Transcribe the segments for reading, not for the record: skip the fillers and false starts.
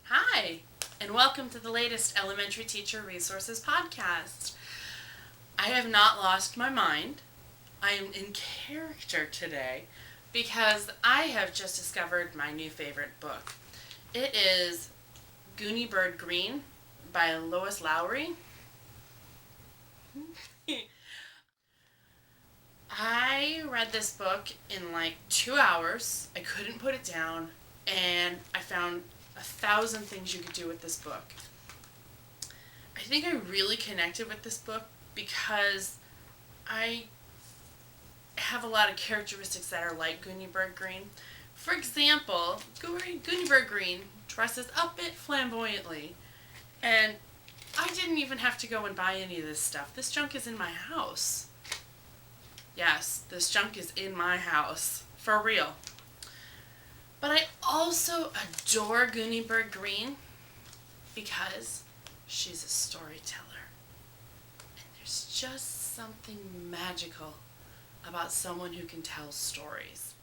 Hi, and welcome to the latest Elementary Teacher Resources podcast. I have not lost my mind. I am in character today because I have just discovered my new favorite book. It is Gooney Bird Greene by Lois Lowry. I read this book in like 2 hours. I couldn't put it down, and I found 1,000 things you could do with this book. I think I really connected with this book because I have a lot of characteristics that are like Gooney Bird Greene. For example, Gooney Bird Greene dresses up it flamboyantly, and I didn't even have to go and buy any of this stuff. This junk is in my house. Yes, this junk is in my house. For real. But I also adore Gooney Bird Greene because she's a storyteller. And there's just something magical about someone who can tell stories.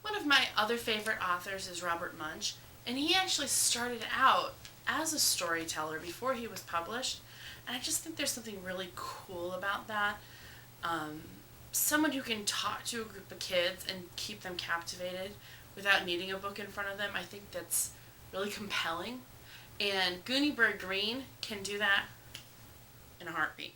One of my other favorite authors is Robert Munsch, and he actually started out as a storyteller before he was published, and I just think there's something really cool about that. Someone who can talk to a group of kids and keep them captivated without needing a book in front of them, I think that's really compelling. And Gooney Bird Greene can do that in a heartbeat.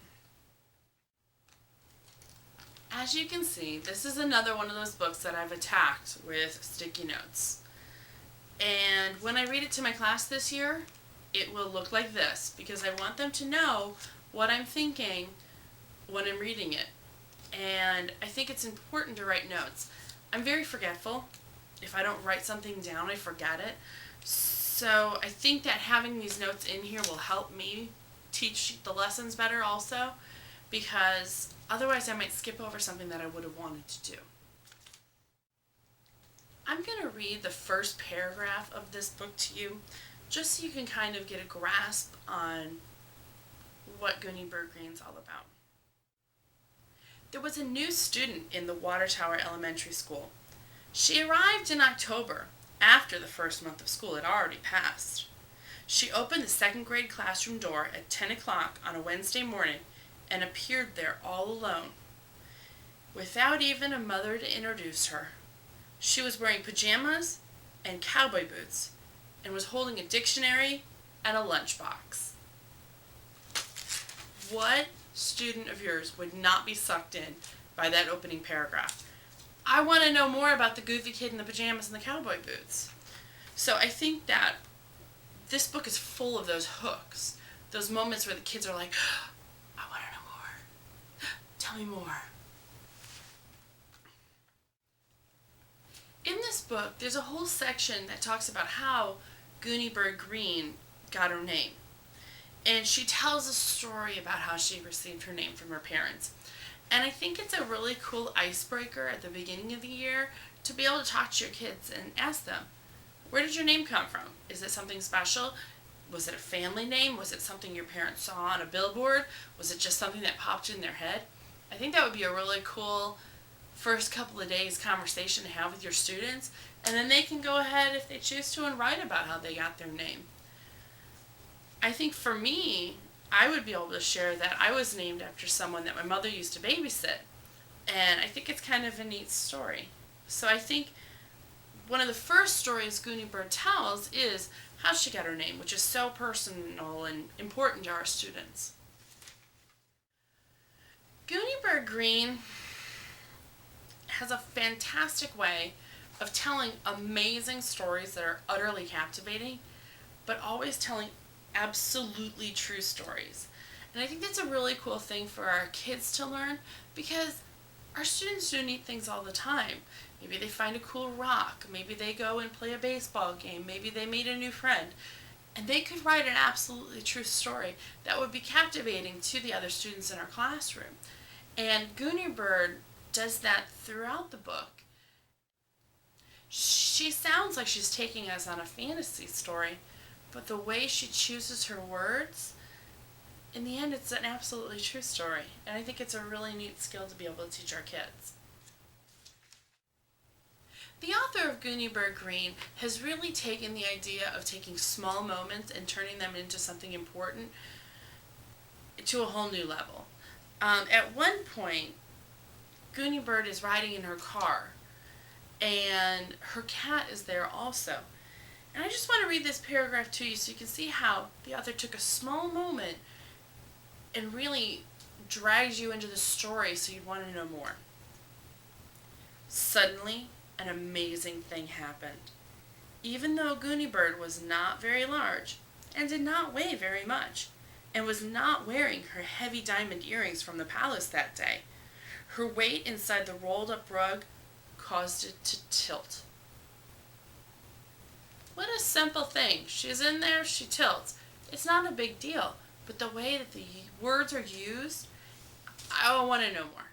As you can see, this is another one of those books that I've attacked with sticky notes. And when I read it to my class this year, it will look like this because I want them to know what I'm thinking when I'm reading it. And I think it's important to write notes. I'm very forgetful. If I don't write something down, I forget it. So I think that having these notes in here will help me teach the lessons better also, because otherwise I might skip over something that I would have wanted to do. I'm going to read the first paragraph of this book to you, just so you can kind of get a grasp on what Gooney Bird Greene's all about. There was a new student in the Water Tower Elementary School. She arrived in October, after the first month of school had already passed. She opened the second grade classroom door at 10 o'clock on a Wednesday morning and appeared there all alone, without even a mother to introduce her. She was wearing pajamas and cowboy boots and was holding a dictionary and a lunchbox. What student of yours would not be sucked in by that opening paragraph? I want to know more about the goofy kid in the pajamas and the cowboy boots. So I think that this book is full of those hooks, those moments where the kids are like, I want to know more. Tell me more. In this book, there's a whole section that talks about how Gooney Bird Greene got her name. And she tells a story about how she received her name from her parents. And I think it's a really cool icebreaker at the beginning of the year to be able to talk to your kids and ask them, where did your name come from? Is it something special? Was it a family name? Was it something your parents saw on a billboard? Was it just something that popped in their head? I think that would be a really cool first couple of days conversation to have with your students. And then they can go ahead, if they choose to, and write about how they got their name. I think for me, I would be able to share that I was named after someone that my mother used to babysit. And I think it's kind of a neat story. So I think one of the first stories Gooney Bird tells is how she got her name, which is so personal and important to our students. Gooney Bird Greene has a fantastic way of telling amazing stories that are utterly captivating, but always telling absolutely true stories. And I think that's a really cool thing for our kids to learn, because our students do neat things all the time. Maybe they find a cool rock, maybe they go and play a baseball game, maybe they meet a new friend, and they could write an absolutely true story that would be captivating to the other students in our classroom. And Gooney Bird does that throughout the book. She sounds like she's taking us on a fantasy story, but the way she chooses her words, in the end, it's an absolutely true story. And I think it's a really neat skill to be able to teach our kids. The author of Gooney Bird Greene has really taken the idea of taking small moments and turning them into something important to a whole new level. At one point, Gooney Bird is riding in her car, and her cat is there also. And I just want to read this paragraph to you so you can see how the author took a small moment and really drags you into the story so you'd want to know more. Suddenly, an amazing thing happened. Even though Gooney Bird was not very large and did not weigh very much and was not wearing her heavy diamond earrings from the palace that day, her weight inside the rolled-up rug caused it to tilt. What a simple thing. She's in there, she tilts. It's not a big deal, but the way that the words are used, I want to know more.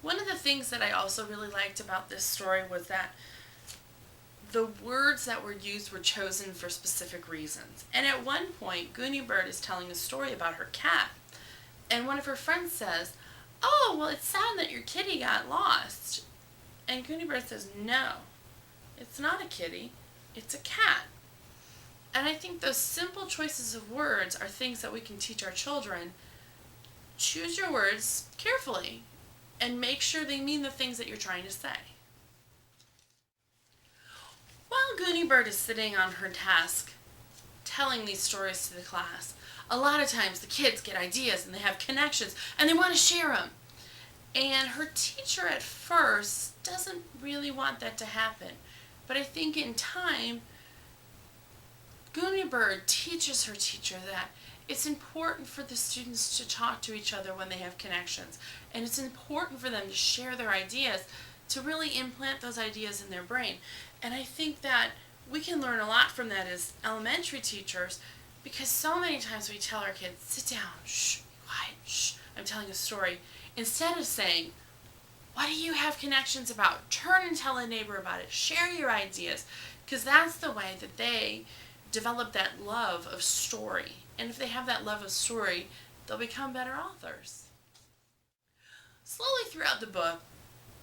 One of the things that I also really liked about this story was that the words that were used were chosen for specific reasons. And at one point, Gooney Bird is telling a story about her cat. And one of her friends says, "Oh, well, it's sad that your kitty got lost." And Gooney Bird says, "No, it's not a kitty, it's a cat." And I think those simple choices of words are things that we can teach our children. Choose your words carefully and make sure they mean the things that you're trying to say. While Gooney Bird is sitting on her desk telling these stories to the class, a lot of times the kids get ideas and they have connections and they want to share them. And her teacher at first doesn't really want that to happen. But I think in time, Gooney Bird teaches her teacher that it's important for the students to talk to each other when they have connections. And it's important for them to share their ideas, to really implant those ideas in their brain. And I think that we can learn a lot from that as elementary teachers, because so many times we tell our kids, "Sit down, shh, be quiet, shh, I'm telling a story," instead of saying, "What do you have connections about? Turn and tell a neighbor about it. Share your ideas," because that's the way that they develop that love of story. And if they have that love of story, they'll become better authors. Slowly throughout the book,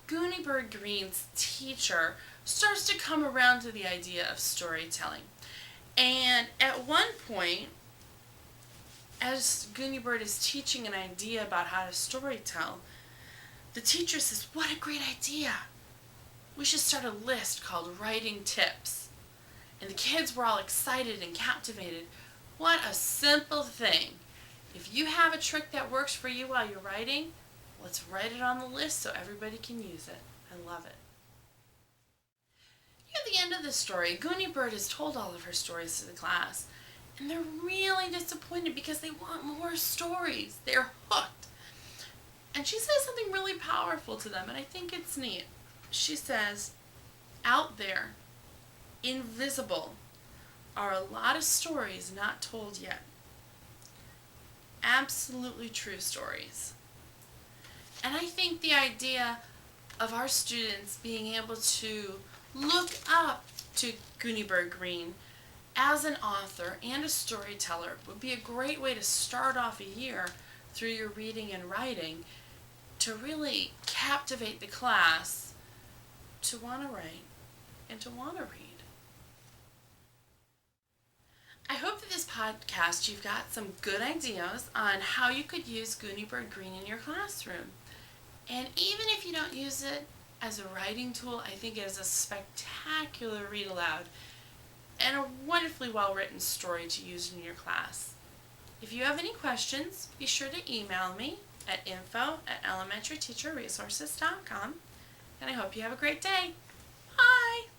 Gooney Bird Greene's teacher starts to come around to the idea of storytelling. And at one point, as Gooney Bird is teaching an idea about how to storytell, the teacher says, "What a great idea. We should start a list called Writing Tips." And the kids were all excited and captivated. What a simple thing. If you have a trick that works for you while you're writing, let's write it on the list so everybody can use it. I love it. At the end of the story, Gooney Bird has told all of her stories to the class, and they're really disappointed because they want more stories. They're hooked. And she says something really powerful to them, and I think it's neat. She says, "Out there, invisible, are a lot of stories not told yet. Absolutely true stories." And I think the idea of our students being able to look up to Gooney Bird Greene as an author and a storyteller would be a great way to start off a year through your reading and writing, to really captivate the class to want to write and to want to read. I hope that this podcast you've got some good ideas on how you could use Gooney Bird Greene in your classroom. And even if you don't use it as a writing tool, I think it is a spectacular read aloud and a wonderfully well-written story to use in your class. If you have any questions, be sure to email me at info@elementaryteacherresources.com, and I hope you have a great day. Bye!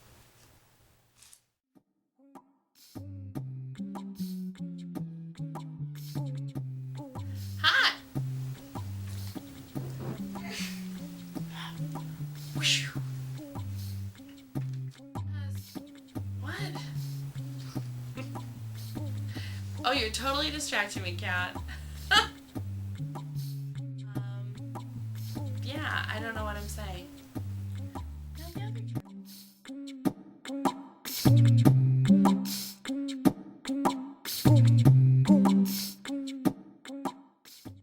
Hi! What? Oh, you're totally distracting me, Kat. Yeah, I don't know what I'm saying.